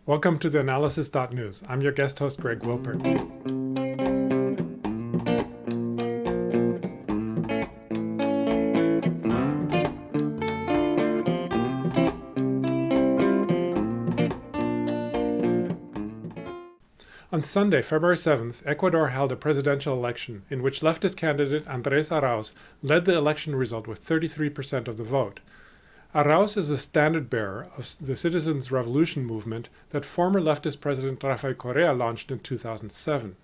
Welcome to theAnalysis.news. I'm your guest host, Greg Wilpert. On Sunday, February 7th, Ecuador held a presidential election in which leftist candidate Andrés Arauz led the election result with 33% of the vote. Arauz is the standard bearer of the citizens' revolution movement that former leftist President Rafael Correa launched in 2007.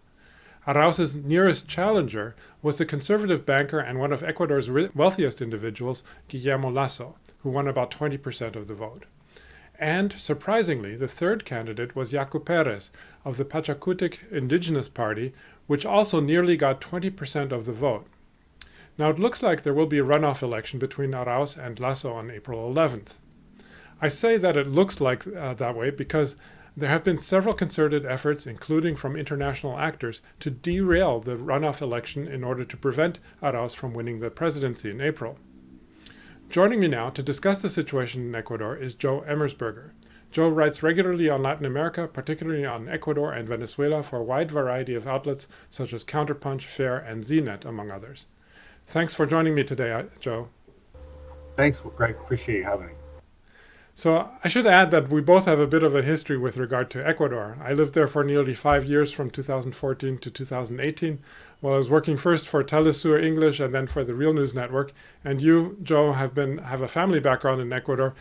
Arauz's nearest challenger was the conservative banker and one of Ecuador's wealthiest individuals, Guillermo Lasso, who won about 20% of the vote. And, surprisingly, the third candidate was Yacu Perez of the Pachakutik Indigenous Party, which also nearly got 20% of the vote. Now it looks like there will be a runoff election between Arauz and Lasso on April 11th. I say that it looks like that way because there have been several concerted efforts, including from international actors, to derail the runoff election in order to prevent Arauz from winning the presidency in April. Joining me now to discuss the situation in Ecuador is Joe Emersberger. Joe writes regularly on Latin America, particularly on Ecuador and Venezuela, for a wide variety of outlets such as Counterpunch, Fair, and ZNet, among others. Thanks for joining me today, Joe. Thanks, Greg. Appreciate you having me. So I should add that we both have a bit of a history with regard to Ecuador. I lived there for nearly 5 years from 2014 to 2018, while I was working first for Telesur English and then for the Real News Network. And you, Joe, have a family background in Ecuador,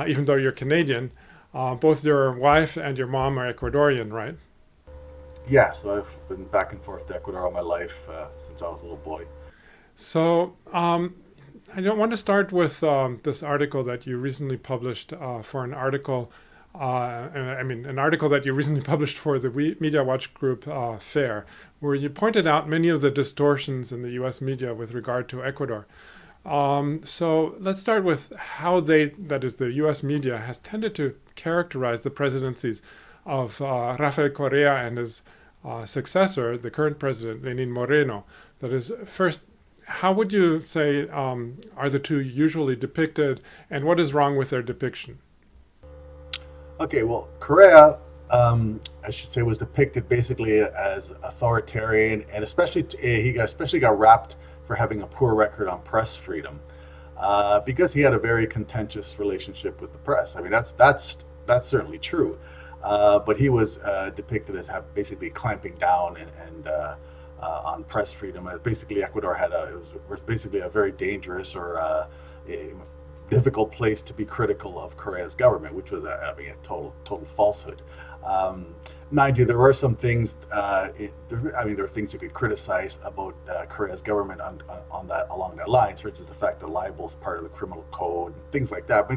even though you're Canadian. Both your wife and your mom are Ecuadorian, right? Yes, I've been back and forth to Ecuador all my life since I was a little boy. So I don't want to start with this article that you recently published for an article. An article that you recently published for the media watch group FAIR, where you pointed out many of the distortions in the U.S. media with regard to Ecuador. So let's start with how that is, the U.S. media has tended to characterize the presidencies of Rafael Correa and his successor, the current president, Lenin Moreno. That is, first, how would you say are the two usually depicted, and what is wrong with their depiction? Okay, well, Correa, I should say, was depicted basically as authoritarian, and he especially got rapped for having a poor record on press freedom, because he had a very contentious relationship with the press. I mean, that's certainly true, but he was depicted as basically clamping down and on press freedom. Basically, Ecuador was basically a very dangerous or a difficult place to be critical of Correa's government, which was a total falsehood. Mind you, there were some things. There are things you could criticize about Correa's government along that lines. For instance, the fact that libel is part of the criminal code, and things like that.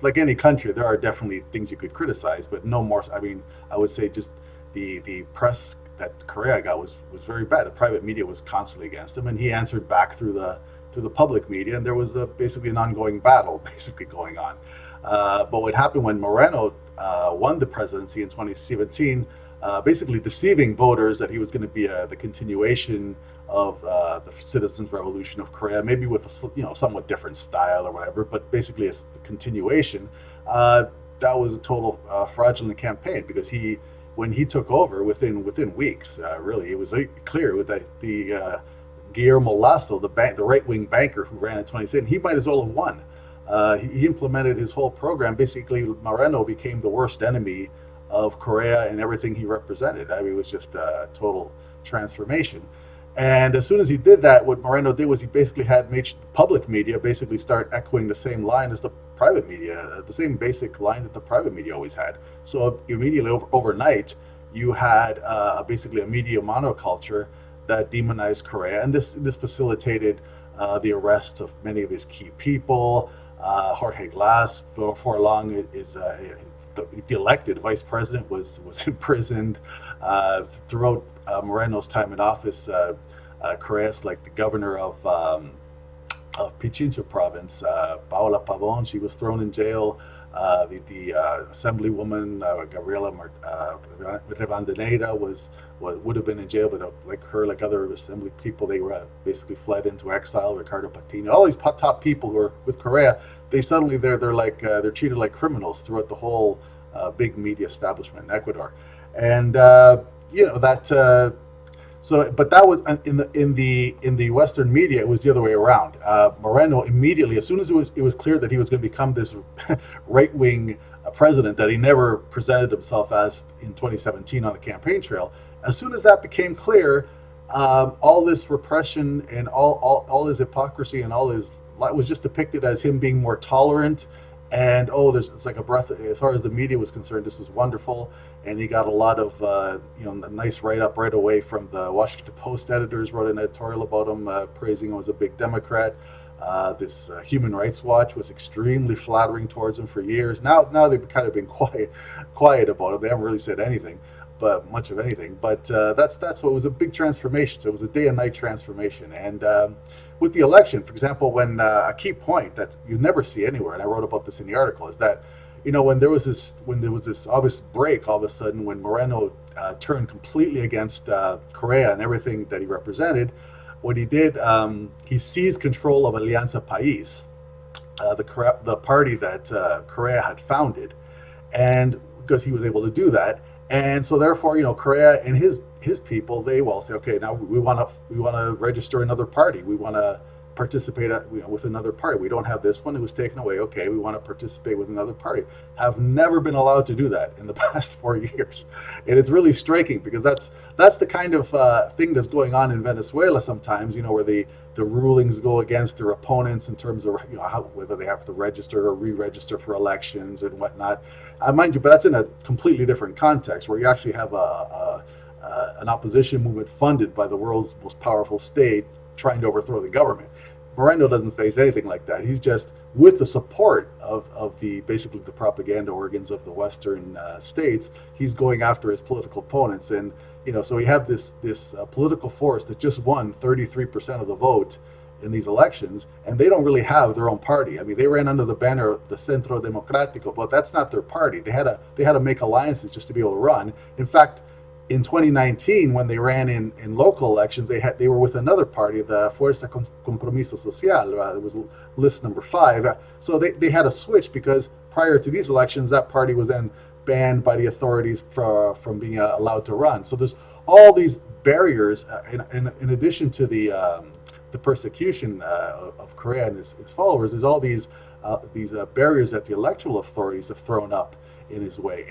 Like any country, there are definitely things you could criticize, but no more. I would say just the press that Correa got was very bad. The private media was constantly against him, and he answered back through the public media, and there was basically an ongoing battle basically going on. But what happened when Moreno won the presidency in 2017, basically deceiving voters that he was going to be the continuation of the citizens' revolution of Correa, maybe with a somewhat different style or whatever, but basically as a continuation. That was a total fraudulent campaign, because when he took over within weeks, really, it was clear that the Guillermo Lasso, the right-wing banker who ran in 2017, he might as well have won. He implemented his whole program. Basically, Moreno became the worst enemy of Correa and everything he represented. It was just a total transformation. And as soon as he did that, what Moreno did was he basically had made the public media basically start echoing the same line as the private media, the same basic line that the private media always had. So immediately overnight, you had basically a media monoculture that demonized Correa, and this facilitated the arrest of many of his key people. Jorge Glass, before long, the elected vice president, was imprisoned. Throughout Moreno's time in office, Correa's, like the governor of Pichincha province, Paola Pavon, she was thrown in jail. The assemblywoman Gabriela Rivandeneira would have been in jail, but like other assembly people, they were basically fled into exile. Ricardo Patino, all these top people who are with Correa, they're treated like criminals throughout the whole big media establishment in Ecuador, and that. So, but that was in the Western media, it was the other way around. Moreno immediately, as soon as it was clear that he was going to become this right wing president that he never presented himself as in 2017 on the campaign trail. As soon as that became clear, all this repression and all his hypocrisy and all his was just depicted as him being more tolerant. And it's like a breath. As far as the media was concerned, this was wonderful, and he got a lot of a nice write up right away from the Washington Post editors. Wrote an editorial about him, praising him as a big Democrat. This Human Rights Watch was extremely flattering towards him for years. Now they've kind of been quiet about him. They haven't really said anything, but much of anything. But that's what it was, a big transformation. So it was a day and night transformation. And with the election, for example, when a key point that you never see anywhere, and I wrote about this in the article, is that when there was this obvious break all of a sudden when Moreno turned completely against Correa and everything that he represented. What he did, he seized control of Alianza País, the party that Correa had founded, and because he was able to do that, and so therefore, Correa and his people, they will say, okay, now we want to register another party, we want to participate with another party. We don't have this one; it was taken away. Okay, we want to participate with another party. Have never been allowed to do that in the past 4 years, and it's really striking because that's the kind of thing that's going on in Venezuela sometimes. Where the rulings go against their opponents in terms of whether they have to register or re-register for elections and whatnot. Mind you, but that's in a completely different context where you actually have an opposition movement funded by the world's most powerful state trying to overthrow the government. Moreno doesn't face anything like that. He's just with the support of basically the propaganda organs of the Western states. He's going after his political opponents, and so we have this political force that just won 33% of the vote in these elections, and they don't really have their own party. I mean, they ran under the banner of the Centro Democrático, but that's not their party. They had to make alliances just to be able to run. In fact, in 2019, when they ran in local elections, they were with another party, the Fuerza Compromiso Social. It was list number 5. So they had a switch because prior to these elections, that party was then banned by the authorities from being allowed to run. So there's all these barriers, in addition to the persecution of Correa and his followers. There's all these barriers that the electoral authorities have thrown up in his way.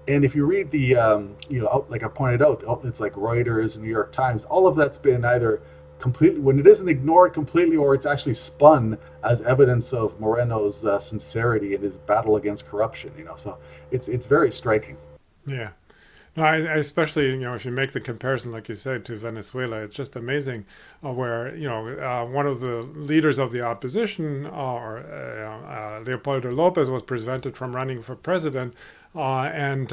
And if you read the, like I pointed out, outlets like Reuters, New York Times, all of that's been either completely, when it isn't ignored completely, or it's actually spun as evidence of Moreno's sincerity in his battle against corruption. So it's very striking. Yeah. No, I especially, if you make the comparison, like you said, to Venezuela, it's just amazing where, one of the leaders of the opposition, Leopoldo Lopez, was prevented from running for president. And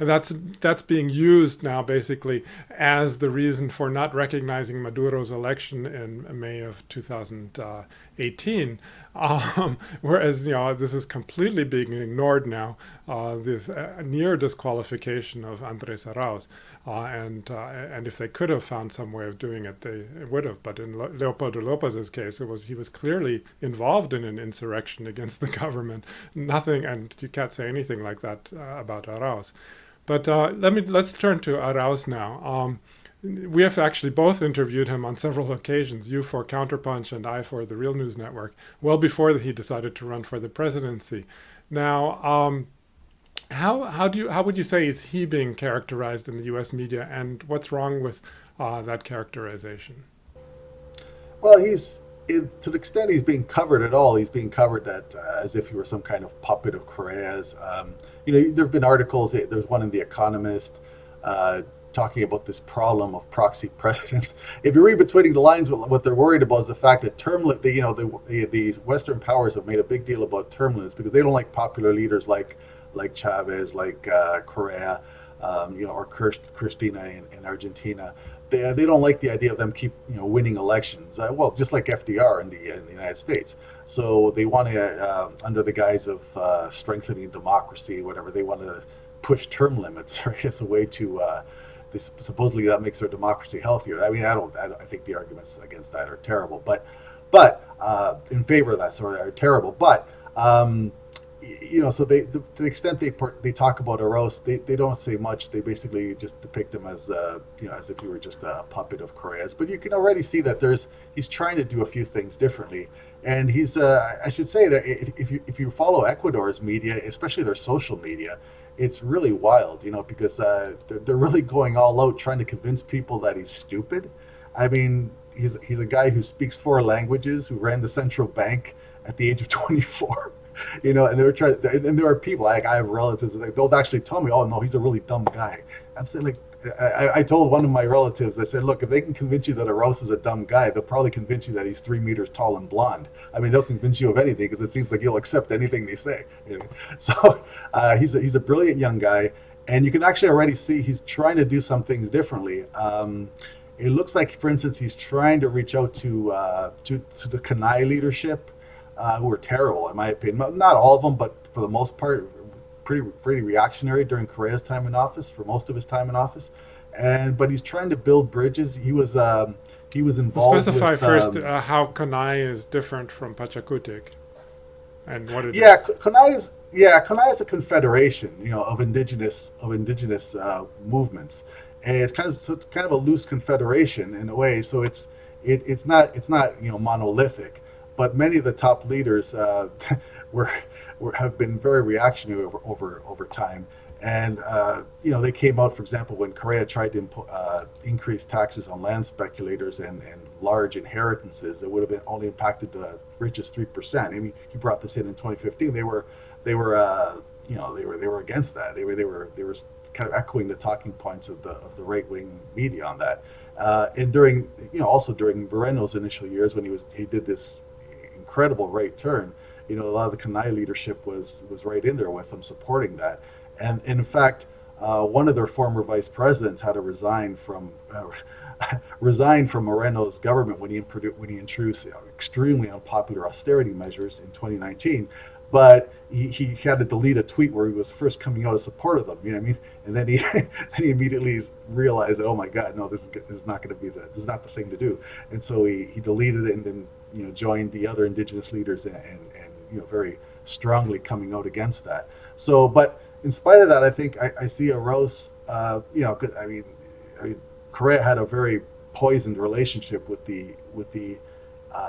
that's being used now basically as the reason for not recognizing Maduro's election in May of 2018. Whereas this is completely being ignored now. This near disqualification of Andrés Arauz, and if they could have found some way of doing it, they would have. But in Leopoldo Lopez's case, he was clearly involved in an insurrection against the government. Nothing, and you can't say anything like that about Arauz. But let's turn to Arauz now. We have actually both interviewed him on several occasions, you for Counterpunch and I for the Real News Network, well before he decided to run for the presidency. Now, how would you say is he being characterized in the U.S. media, and what's wrong with that characterization? Well, to the extent he's being covered at all, he's being covered as if he were some kind of puppet of Correa's. There have been articles. There's one in The Economist talking about this problem of proxy presidents. If you read between the lines, what they're worried about is the fact that the Western powers have made a big deal about term limits because they don't like popular leaders like Chavez, like Correa, or Cristina in Argentina. They don't like the idea of them keep winning elections. Just like FDR in the United States. So they want to, under the guise of strengthening democracy, whatever, they want to push term limits as a way to. Supposedly that makes our democracy healthier. I mean, I think the arguments against that are terrible, but in favor of that sort of are terrible. But so they, to the extent they talk about Arauz, they don't say much. They basically just depict him as as if he were just a puppet of Correa's. But you can already see that he's trying to do a few things differently. And he's I should say that if you follow Ecuador's media, especially their social media, it's really wild, because they're really going all out trying to convince people that he's stupid. I mean, he's a guy who speaks 4 languages, who ran the central bank at the age of 24. And they're trying, and there are people, like I have relatives, like they'll actually tell me, "Oh no, he's a really dumb guy." I'm saying, like, I told one of my relatives, I said, "Look, if they can convince you that Arauz is a dumb guy, they'll probably convince you that he's 3 meters tall and blonde. I mean, they'll convince you of anything because it seems like you'll accept anything they say." So he's a brilliant young guy, and you can actually already see he's trying to do some things differently. It looks like, for instance, he's trying to reach out to the Kanai leadership, who were terrible, in my opinion. Not all of them, but for the most part, pretty reactionary during Correa's time in office, for most of his time in office. But he's trying to build bridges. He was involved. Specify with, first how Kanai is different from Pachakutik, and what it is. Kanai is a confederation, of indigenous movements, and it's kind of a loose confederation in a way. So it's not monolithic. But many of the top leaders have been very reactionary over time, and they came out, for example, when Correa tried to increase taxes on land speculators and large inheritances. It would have been only impacted the richest 3%. I mean, he brought this in 2015. They were against that. They were kind of echoing the talking points of the right wing media on that. And during Moreno's initial years, when he did this incredible right turn, a lot of the Kanai leadership was right in there with them, supporting that. And in fact, one of their former vice presidents had to resign from Moreno's government when he introduced extremely unpopular austerity measures in 2019. But he had to delete a tweet where he was first coming out as support of them. You know what I mean? And then he immediately realized that, oh my God, no, this is not the thing to do. And so he deleted it, and then joined the other indigenous leaders and very strongly coming out against that. So, but in spite of that, I think I see Arauz. I mean, Correa had a very poisoned relationship with the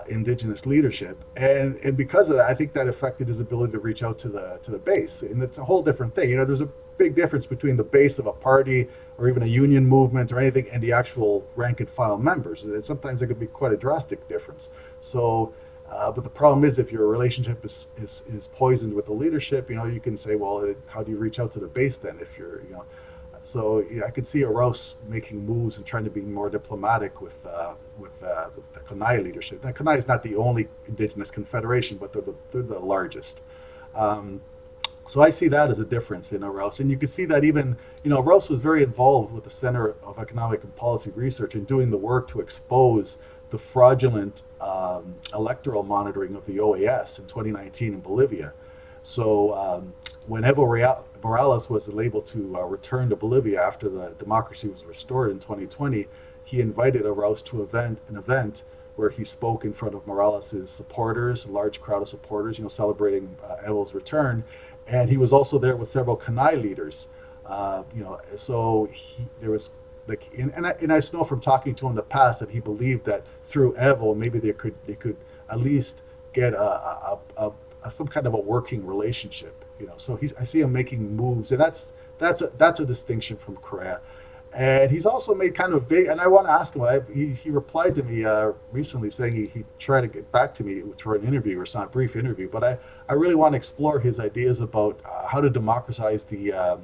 indigenous leadership, and because of that, I think that affected his ability to reach out to the base. And it's a whole different thing. There's a big difference between the base of a party or even a union movement or anything and the actual rank and file members. And sometimes there could be quite a drastic difference. So, but the problem is, if your relationship is poisoned with the leadership, you can say, well, how do you reach out to the base then? If you're, So I could see Arauz making moves and trying to be more diplomatic with the Kanai leadership. Now, Kanai is not the only indigenous confederation, but they're the largest. So I see that as a difference in Arauz. And you can see that even, Arauz was very involved with the Center of Economic and Policy Research in doing the work to expose the fraudulent electoral monitoring of the OAS in 2019 in Bolivia. So when Evo Morales was able to return to Bolivia after the democracy was restored in 2020, he invited Arauz to an event where he spoke in front of Morales' supporters, a large crowd of supporters, celebrating Evo's return. And he was also there with several Kanai leaders. So there was and I know from talking to him in the past that he believed that through Evo, maybe they could at least get some kind of a working relationship. So I see him making moves, and that's a distinction from Correa. And he's also made kind of big, and I want to ask him, he replied to me recently saying he tried to get back to me for an interview, or it's not a brief interview, but I really want to explore his ideas about how to democratize the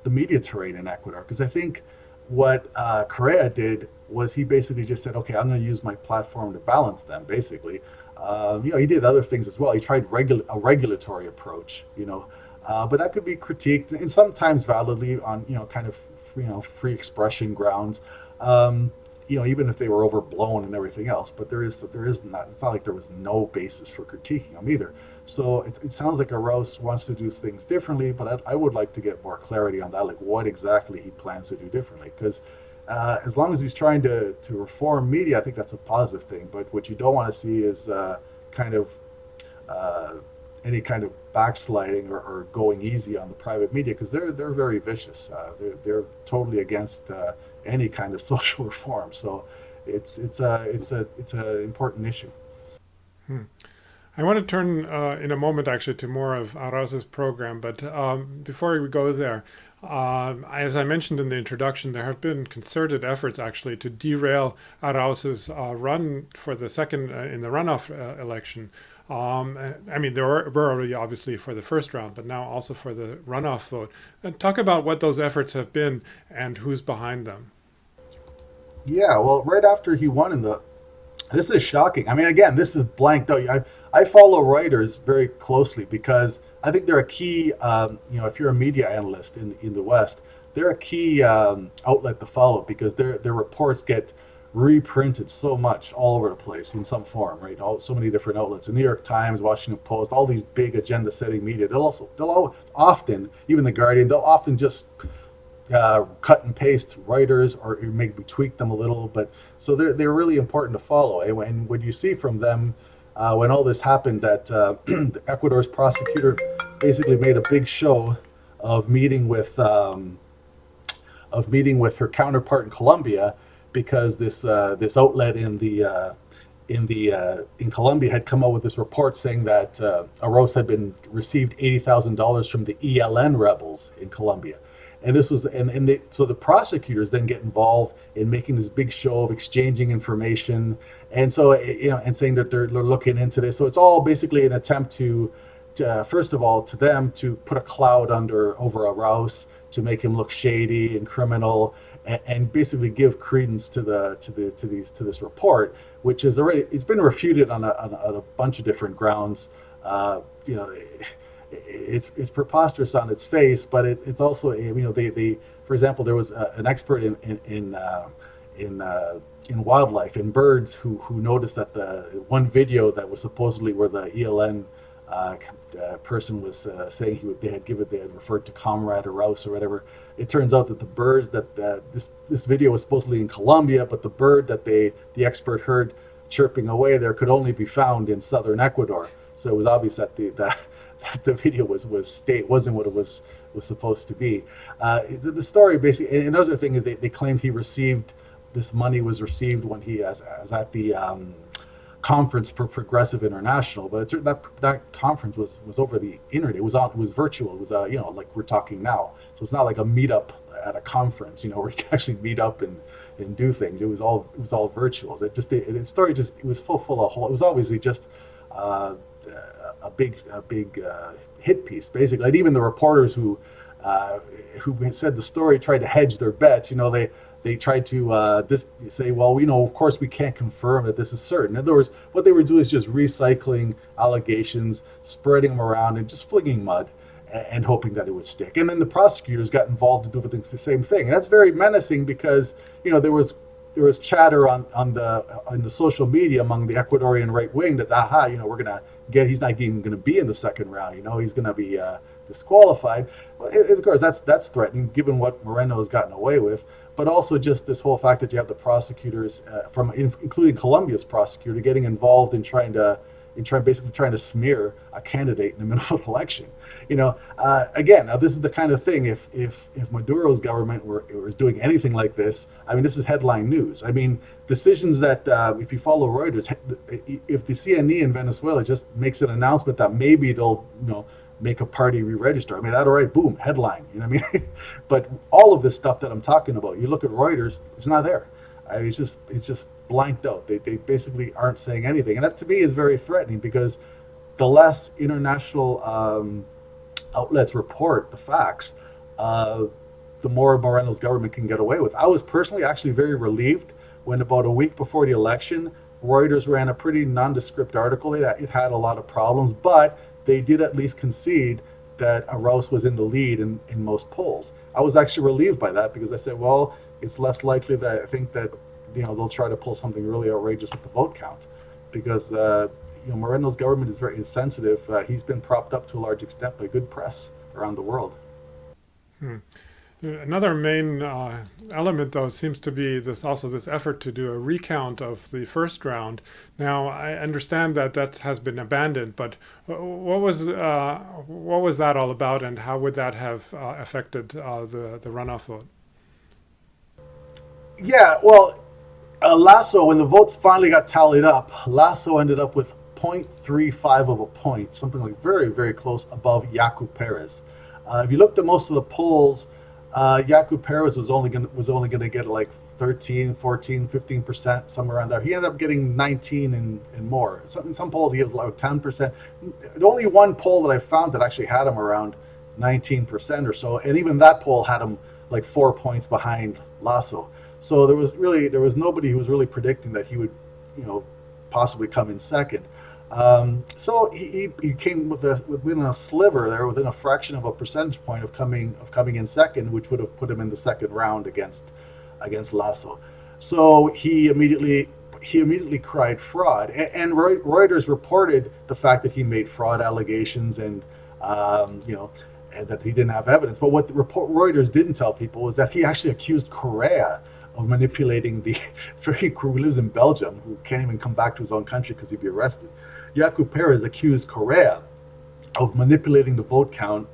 media terrain in Ecuador. Because I think what Correa did was he basically just said, okay, I'm going to use my platform to balance them, basically. He did other things as well. He tried a regulatory approach, but that could be critiqued, and sometimes validly, on kind of free expression grounds, even if they were overblown and everything else. But there is not. It's not like there was no basis for critiquing them either. So it sounds like Arauz wants to do things differently, but I would like to get more clarity on that, like what exactly he plans to do differently. Because as long as he's trying to reform media, I think that's a positive thing. But what you don't want to see is kind of any kind of backsliding or going easy on the private media, because they're very vicious. They're totally against any kind of social reform. So it's a important issue. Hmm. I want to turn in a moment actually to more of Arauz's program, but before we go there, as I mentioned in the introduction, there have been concerted efforts actually to derail Arauz's run for the second in the runoff election. I mean, there were already obviously for the first round, but now also for the runoff vote. And talk about what those efforts have been and who's behind them. Yeah, well, right after he won this is shocking. I mean, again, this is blanked out. I follow Reuters very closely because I think they're a key, if you're a media analyst in the West, they're a key outlet to follow because their reports get reprinted so much all over the place in some form, right? So many different outlets, the New York Times, Washington Post, all these big agenda-setting media. They'll often, even the Guardian, they'll often just cut and paste writers or maybe tweak them a little, but so they're really important to follow. And when you see from them, when all this happened, that Ecuador's prosecutor basically made a big show of meeting with her counterpart in Colombia, because this outlet in Colombia had come out with this report saying that Arauz had received $80,000 from the ELN rebels in Colombia. And this was, so the prosecutors then get involved in making this big show of exchanging information, and so and saying that they're looking into this. So it's all basically an attempt to first of all, to them to put a cloud over Arauz, to make him look shady and criminal, and basically give credence to this report, which is it's been refuted on a bunch of different grounds. It's preposterous on its face, but it's also, they for example, there was an expert in wildlife, in birds, who noticed that the one video that was supposedly where the ELN person was saying they had referred to Comrade Arauz or whatever. It turns out that the birds this video was supposedly in Colombia, but the bird that the expert heard chirping away there could only be found in southern Ecuador. So it was obvious that the video wasn't what it was supposed to be. The story basically, and another thing is they claimed this money was received when he was at the conference for Progressive International, but that conference was over the internet. It was virtual. It was like we're talking now. So it's not like a meetup at a conference, where you can actually meet up and do things. It was all virtual. It was full of it was obviously just a big hit piece, basically. And even the reporters who said the story tried to hedge their bets. They tried to just say, well, of course we can't confirm that this is certain. In other words, what they were doing is just recycling allegations, spreading them around, and just flinging mud and hoping that it would stick. And then the prosecutors got involved to do the same thing. And that's very menacing because there was chatter on the social media among the Ecuadorian right wing that we're gonna he's not even gonna be in the second round. He's gonna be disqualified. Well, of course that's threatening given what Moreno has gotten away with. But also just this whole fact that you have the prosecutors including Colombia's prosecutor getting involved in basically trying to smear a candidate in the middle of an election. Again, now this is the kind of thing, if Maduro's government was doing anything like this, I mean, this is headline news. I mean, decisions that, if you follow Reuters, if the CNE in Venezuela just makes an announcement that maybe they'll, make a party re-register, I mean, that already, boom, headline, what I mean? But all of this stuff that I'm talking about, you look at Reuters, it's not there. I mean, it's just blanked out. They basically aren't saying anything, and that to me is very threatening, because the less international outlets report the facts, the more Moreno's government can get away with. I was personally actually very relieved when about a week before the election, Reuters ran a pretty nondescript article. It had a lot of problems, but they did at least concede that Arauz was in the lead in most polls. I was actually relieved by that, because I said, well, it's less likely that I think that they'll try to pull something really outrageous with the vote count, because Moreno's government is very sensitive. He's been propped up to a large extent by good press around the world. Another main element, though, seems to be this effort to do a recount of the first round. Now, I understand that has been abandoned, but what was that all about, and how would that have affected the runoff vote? Yeah, well, Lasso, when the votes finally got tallied up, Lasso ended up with 0.35 of a point, something like very, very close above Yaku Perez. If you looked at most of the polls, Yaku Perez was only going to get like 13, 14, 15%, somewhere around there. He ended up getting 19 and more. In some polls, he was like 10%. The only one poll that I found that actually had him around 19% or so, and even that poll had him like 4 points behind Lasso. So there was nobody who was really predicting that he would, possibly come in second. So he came within a sliver there, within a fraction of a percentage point of coming in second, which would have put him in the second round against Lasso. So he immediately cried fraud, and Reuters reported the fact that he made fraud allegations and and that he didn't have evidence. But what Reuters didn't tell people was that he actually accused Correa of manipulating who lives in Belgium, who can't even come back to his own country because he'd be arrested. Yaku Perez accused Correa of manipulating the vote count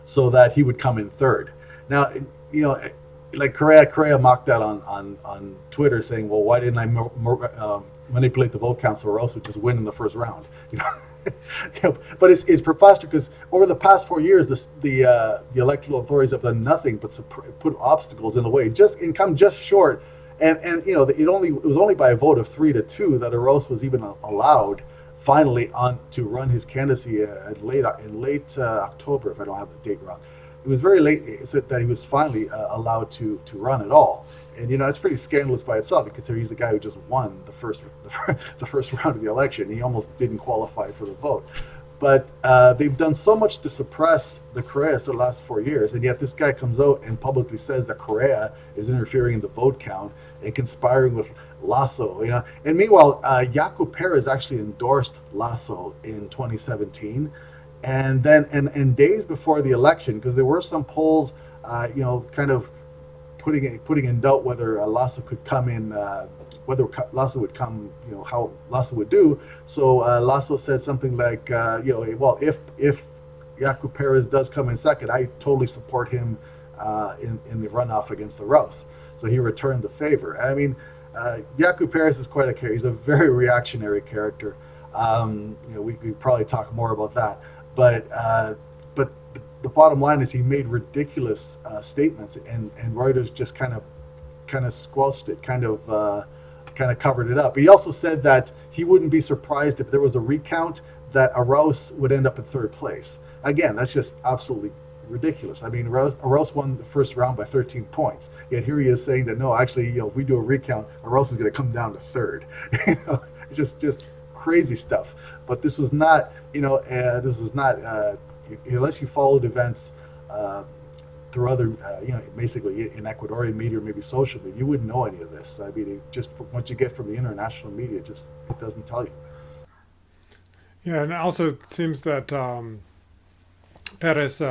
so that he would come in third. Now, like Correa mocked that on Twitter, saying, "Well, why didn't I manipulate the vote count so Arauz would just win in the first round?" But it's preposterous because over the past 4 years, the electoral authorities have done nothing but put obstacles in the way, and come just short. And it was only by a vote of 3-2 that Arauz was even allowed finally to run his candidacy in late October, if I don't have the date wrong. It was very late that he was finally allowed to run at all. And it's pretty scandalous by itself, because he's the guy who just won the first round of the election. He almost didn't qualify for the vote. But they've done so much to suppress the Correas the last 4 years, and yet this guy comes out and publicly says that Correa is interfering in the vote count and conspiring with Lasso. And meanwhile, Yaku Perez actually endorsed Lasso in 2017, and then and days before the election, because there were some polls, kind of putting in doubt whether Lasso could come in, whether Lasso would come, how Lasso would do. So Lasso said something like, well, if Yaku Perez does come in second, I totally support him in the runoff against Arauz. So he returned the favor. I mean, Yaku Perez is quite a character. He's a very reactionary character. We probably talk more about that, but the bottom line is he made ridiculous statements, and Reuters just kind of squelched it, kind of covered it up. He also said that he wouldn't be surprised if there was a recount that Arauz would end up in third place. Again, that's just absolutely ridiculous. I mean, Arauz won the first round by 13 points. Yet here he is saying that no, actually, if we do a recount, Arauz is going to come down to third. It's just crazy stuff. But this was not, unless you followed events through other, basically in Ecuadorian media or maybe social media, you wouldn't know any of this. I mean, just from what you get from the international media, it doesn't tell you. Yeah, and also it seems that Perez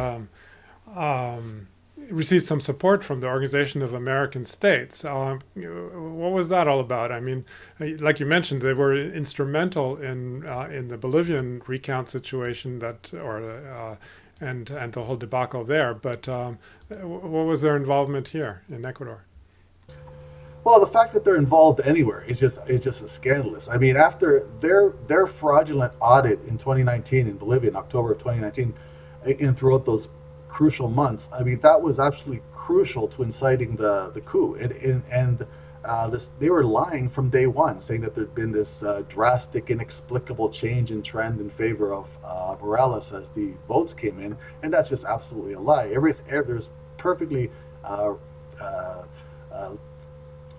received some support from the Organization of American States. What was that all about? I mean, like you mentioned, they were instrumental in the Bolivian recount situation and the whole debacle there. But what was their involvement here in Ecuador? Well, the fact that they're involved anywhere is just scandalous. I mean, after their fraudulent audit in 2019 in Bolivia, in October of 2019, and throughout those crucial months, I mean, that was absolutely crucial to inciting the coup. And they were lying from day one, saying that there'd been this drastic, inexplicable change in trend in favor of Morales as the votes came in, and that's just absolutely a lie. There's perfectly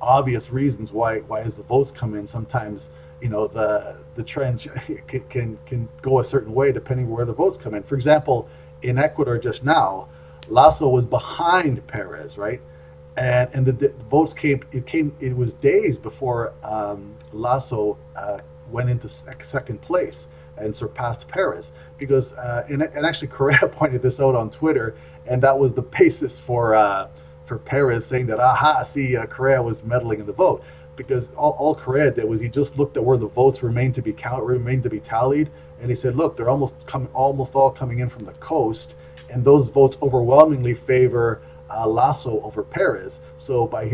obvious reasons why as the votes come in, sometimes the trend can go a certain way depending where the votes come in. For example, in Ecuador just now, Lasso was behind Perez, right? And the votes came. It was days before Lasso went into second place. and surpassed Perez. Because, and actually Correa pointed this out on Twitter, and that was the basis for Perez saying that, Correa was meddling in the vote. Because all Correa did was he just looked at where the votes remained to be tallied, and he said, look, they're almost all coming in from the coast, and those votes overwhelmingly favor Lasso over Perez. So by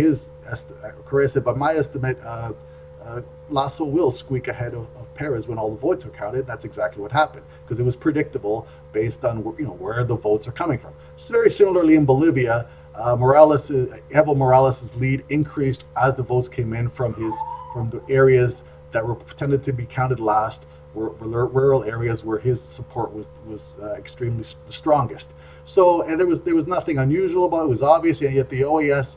Correa said, by my estimate, Lasso will squeak ahead of Perez when all the votes are counted. That's exactly what happened, because it was predictable based on where the votes are coming from. So very similarly in Bolivia, Evo Morales' lead increased as the votes came in from the areas that were pretended to be counted last, were rural areas where his support was extremely the strongest. So, and there was nothing unusual about it. It was obvious, and yet the OAS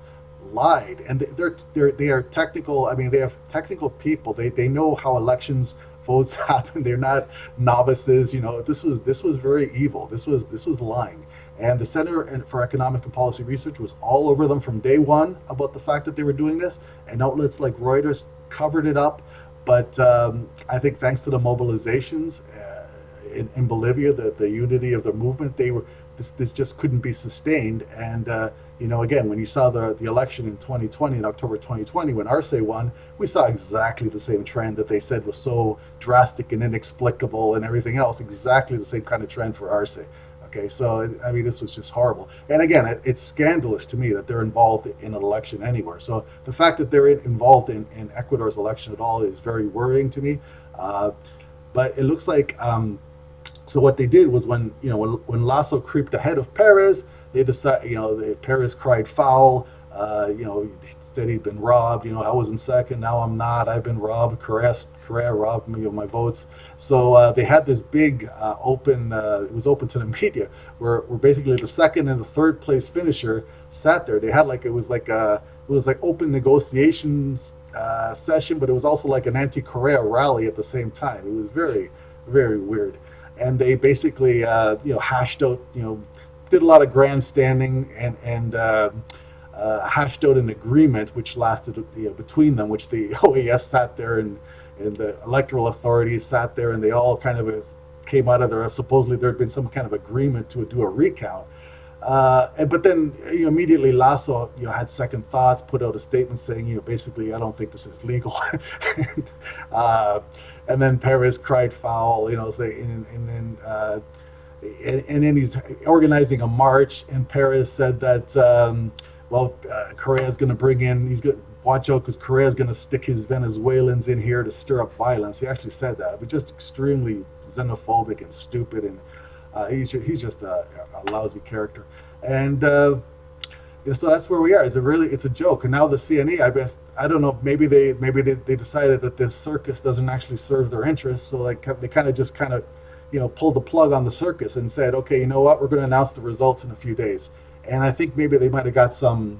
lied, and they are technical. I mean, they have technical people. They know how elections votes happen. They're not novices. This was very evil. This was lying. And the Center for Economic and Policy Research was all over them from day one about the fact that they were doing this, and outlets like Reuters covered it up. But I think thanks to the mobilizations in Bolivia, the unity of the movement, this just couldn't be sustained. And again, when you saw the election in 2020, in October 2020, when Arce won, we saw exactly the same trend that they said was so drastic and inexplicable and everything else. Exactly the same kind of trend for Arce. Okay, so I mean, this was just horrible. And again, it's scandalous to me that they're involved in an election anywhere. So the fact that they're involved in Ecuador's election at all is very worrying to me. But it looks like so what they did was when Lasso creeped ahead of Perez, they decided Perez cried foul. He said he'd been robbed. I was in second, now I'm not. I've been robbed. Correa robbed me of my votes. So they had this big open. It was open to the media, where basically the second and the third place finisher sat there. They had it was like open negotiations session, but it was also like an anti-Correa rally at the same time. It was very, very weird. And they basically hashed out, did a lot of grandstanding and hashed out an agreement which lasted between them, which the OAS sat there and the electoral authorities sat there, and they all kind of came out of there. Supposedly there had been some kind of agreement to do a recount. But then immediately Lasso had second thoughts, put out a statement saying basically, I don't think this is legal. And then Perez cried foul, saying, and then he's organizing a march, and Perez said that Correa's going to he's going to watch out because Correa's going to stick his Venezuelans in here to stir up violence. He actually said that, but just extremely xenophobic and stupid, and he's just a lousy character. And so that's where we are. It's a joke. And now the CNE, I don't know, maybe they decided that this circus doesn't actually serve their interests, so they kind of pulled the plug on the circus and said, okay, you know what, we're going to announce the results in a few days. And I think maybe they might have got some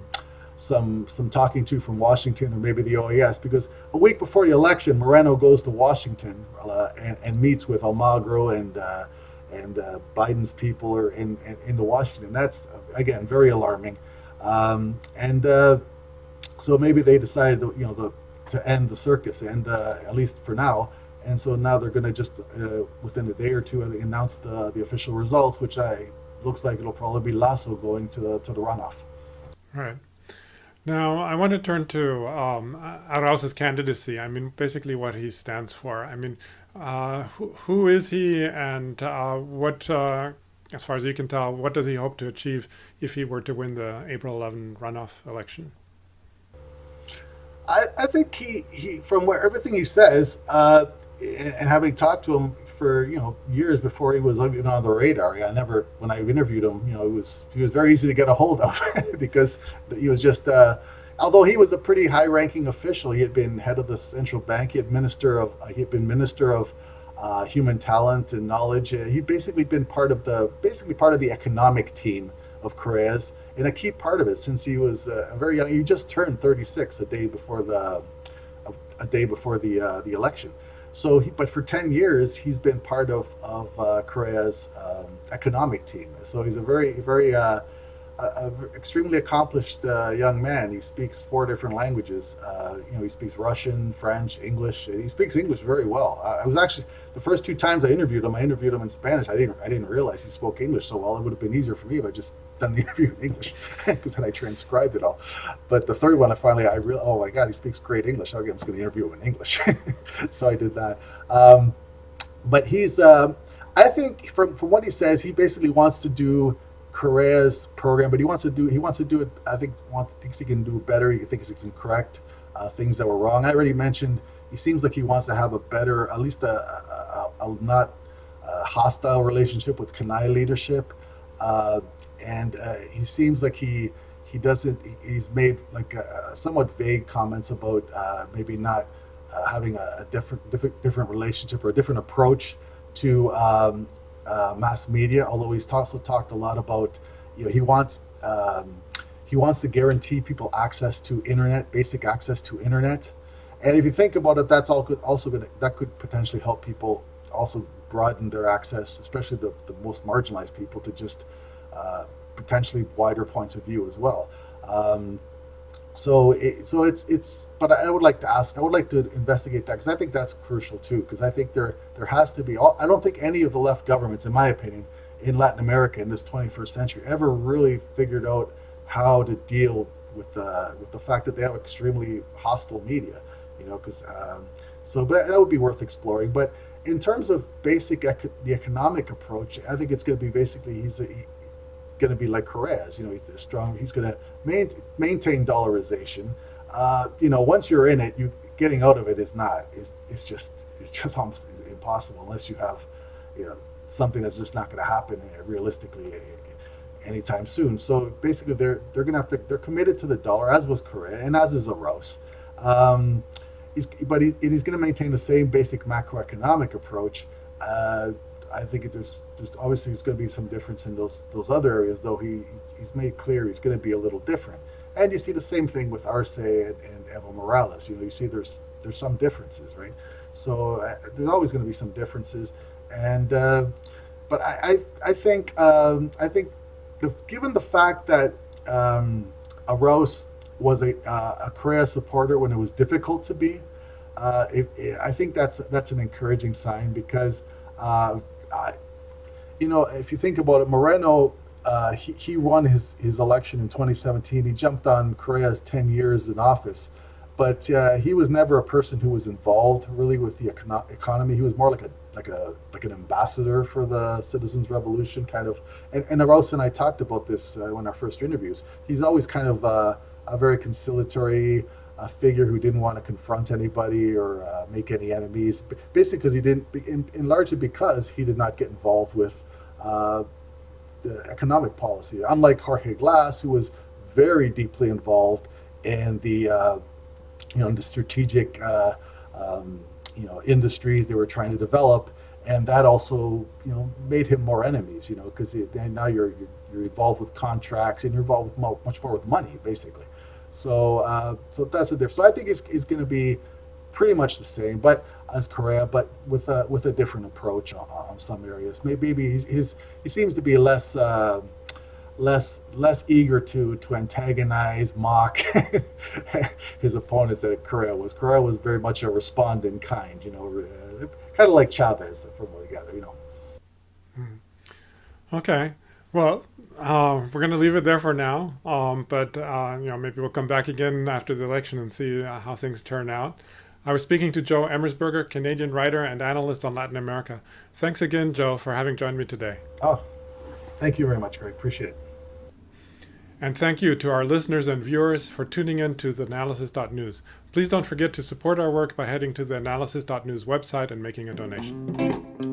talking to from Washington, or maybe the OAS, because a week before the election, Moreno goes to Washington and meets with Almagro and Biden's people are in Washington. That's again very alarming, so maybe they decided to end the circus, and at least for now. And so now they're going to just within a day or two announce the official results, which looks like it'll probably be Lasso going to the runoff. Right. Now, I want to turn to Arauz's candidacy. I mean, basically what he stands for. I mean, who is he, and what, as far as you can tell, what does he hope to achieve if he were to win the April 11 runoff election? I think he from everything he says, and having talked to him for years before he was even on the radar. When I interviewed him, he was very easy to get a hold of because he was just although he was a pretty high-ranking official. He had been head of the central bank. He had been minister of human talent and knowledge. He'd basically been part of the economic team of Correa's, and a key part of it since he was very young. He just turned 36 a day before the election. So, but for 10 years, he's been part of Correa's economic team. So he's a very, very extremely accomplished young man. He speaks 4 different languages. He speaks Russian, French, English. He speaks English very well. I was actually the first 2 times I interviewed him in Spanish. I didn't realize he spoke English so well. It would have been easier for me if I just done the interview in English, because then I transcribed it all. But the third one, I realized, oh my God, he speaks great English. Okay, I'm just going to interview him in English. So I did that. But he's, I think from what he says, he basically wants to do Correa's program, but he wants to do it. I think thinks he can do it better. He thinks he can correct things that were wrong. I already mentioned he seems like he wants to have a better, at least a not hostile relationship with Kanai leadership, and he seems like he doesn't. He's made like somewhat vague comments about maybe not having a different relationship or a different approach to mass media. Although he's also talked a lot about, he wants to guarantee people access to internet, basic access to internet. And if you think about it, that's that could potentially help people also broaden their access, especially the most marginalized people, to just potentially wider points of view as well. But I would like to investigate that, because I think that's crucial too, because I think there has to be, I don't think any of the left governments, in my opinion, in Latin America in this 21st century ever really figured out how to deal with the fact that they have extremely hostile media, because but that would be worth exploring. But in terms of the economic approach, I think it's going to be basically he's going to be like Correa's. He's strong. He's going to maintain dollarization. Once you're in it, getting out of it is not. It's just almost impossible unless you have, something that's just not going to happen realistically anytime soon. So basically, they're going to have to. They're committed to the dollar, as was Correa and as is Arauz. He's going to maintain the same basic macroeconomic approach. I think there's obviously there's going to be some difference in those other areas, though he's made clear he's going to be a little different. And you see the same thing with Arce and Evo Morales. You see there's some differences, right? So there's always going to be some differences, and but I think given the fact that Arauz was a Correa supporter when it was difficult to be, I think that's an encouraging sign, because if you think about it, Moreno, he won his election in 2017. He jumped on Correa's 10 years in office, but he was never a person who was involved really with the economy. He was more like an ambassador for the citizens' revolution, kind of. And Arousa and I talked about this in our first interviews. He's always kind of a very conciliatory figure who didn't want to confront anybody or make any enemies, basically because he didn't, and largely because he did not get involved with the economic policy. Unlike Jorge Glass, who was very deeply involved in the in the strategic industries they were trying to develop, and that also made him more enemies. Because now you're involved with contracts and you're involved with much more with money, basically. So that's a difference. So I think he's going to be pretty much the same, but as Correa, but with a different approach on some areas. Maybe he seems to be less eager to antagonize, mock his opponents than Correa was. Correa was very much a responding kind, kind of like Chavez from what we gather, Okay. Well, we're going to leave it there for now. But maybe we'll come back again after the election and see how things turn out. I was speaking to Joe Emersberger, Canadian writer and analyst on Latin America. Thanks again, Joe, for having joined me today. Oh, thank you very much, Greg. Appreciate it. And thank you to our listeners and viewers for tuning in to theAnalysis.news. Please don't forget to support our work by heading to theAnalysis.news website and making a donation.